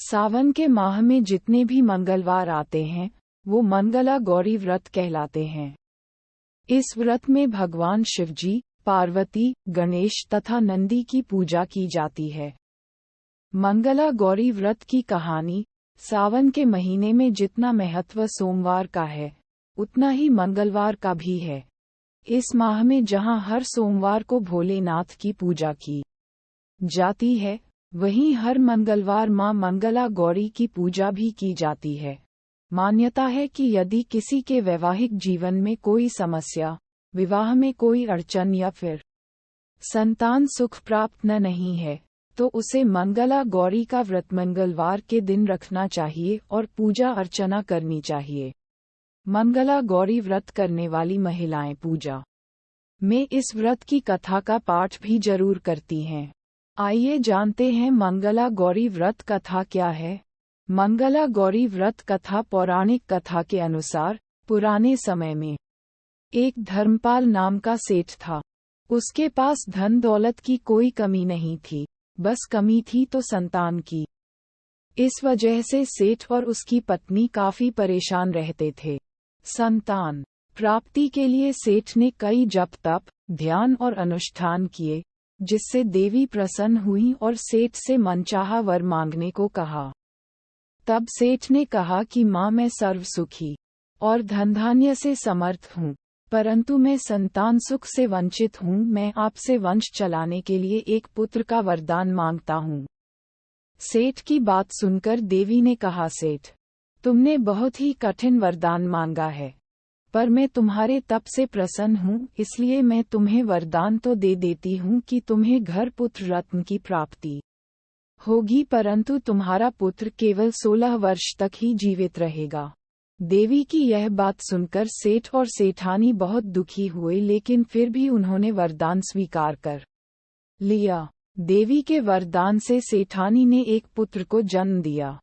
सावन के माह में जितने भी मंगलवार आते हैं वो मंगला गौरी व्रत कहलाते हैं। इस व्रत में भगवान शिवजी, पार्वती, गणेश तथा नंदी की पूजा की जाती है। मंगला गौरी व्रत की कहानी। सावन के महीने में जितना महत्व सोमवार का है उतना ही मंगलवार का भी है। इस माह में जहां हर सोमवार को भोलेनाथ की पूजा की जाती है, वहीं हर मंगलवार मां मंगला गौरी की पूजा भी की जाती है। मान्यता है कि यदि किसी के वैवाहिक जीवन में कोई समस्या, विवाह में कोई अड़चन या फिर संतान सुख प्राप्त नहीं है, तो उसे मंगला गौरी का व्रत मंगलवार के दिन रखना चाहिए और पूजा अर्चना करनी चाहिए। मंगला गौरी व्रत करने वाली महिलाएं पूजा में इस व्रत की कथा का पाठ भी जरूर करती हैं। आइए जानते हैं मंगला गौरी व्रत कथा क्या है। मंगला गौरी व्रत कथा पौराणिक कथा के अनुसार पुराने समय में एक धर्मपाल नाम का सेठ था। उसके पास धन दौलत की कोई कमी नहीं थी, बस कमी थी तो संतान की। इस वजह से सेठ और उसकी पत्नी काफी परेशान रहते थे। संतान प्राप्ति के लिए सेठ ने कई जप तप, ध्यान और अनुष्ठान किए, जिससे देवी प्रसन्न हुई और सेठ से मनचाहा वर मांगने को कहा। तब सेठ ने कहा कि मां, मैं सर्व सुखी और धन धान्य से समर्थ हूँ, परंतु मैं संतान सुख से वंचित हूँ। मैं आपसे वंश चलाने के लिए एक पुत्र का वरदान मांगता हूँ। सेठ की बात सुनकर देवी ने कहा, सेठ, तुमने बहुत ही कठिन वरदान मांगा है, पर मैं तुम्हारे तप से प्रसन्न हूँ, इसलिए मैं तुम्हें वरदान तो दे देती हूँ कि तुम्हें घर पुत्र रत्न की प्राप्ति होगी, परंतु तुम्हारा पुत्र केवल 16 वर्ष तक ही जीवित रहेगा। देवी की यह बात सुनकर सेठ और सेठानी बहुत दुखी हुए, लेकिन फिर भी उन्होंने वरदान स्वीकार कर लिया। देवी के वरदान से सेठानी ने एक पुत्र को जन्म दिया।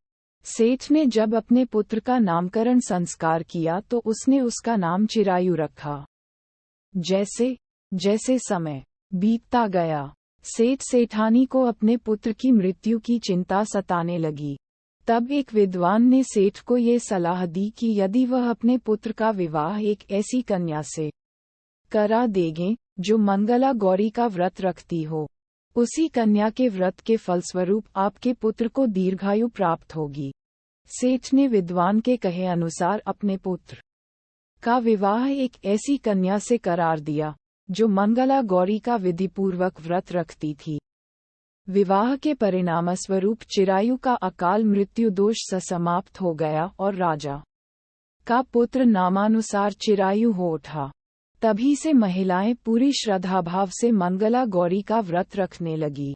सेठ ने जब अपने पुत्र का नामकरण संस्कार किया तो उसने उसका नाम चिरायु रखा। जैसे जैसे समय बीतता गया, सेठ सेठानी को अपने पुत्र की मृत्यु की चिंता सताने लगी। तब एक विद्वान ने सेठ को ये सलाह दी कि यदि वह अपने पुत्र का विवाह एक ऐसी कन्या से करा देंगे जो मंगला गौरी का व्रत रखती हो, उसी कन्या के व्रत के फलस्वरूप आपके पुत्र को दीर्घायु प्राप्त होगी। सेठ ने विद्वान के कहे अनुसार अपने पुत्र का विवाह एक ऐसी कन्या से करार दिया जो मंगला गौरी का विधिपूर्वक व्रत रखती थी। विवाह के परिणामस्वरूप चिरायु का अकाल मृत्यु दोष समाप्त हो गया और राजा का पुत्र नामानुसार चिरायु हो उठा। तभी से महिलाएं पूरी श्रद्धाभाव से मंगला गौरी का व्रत रखने लगी।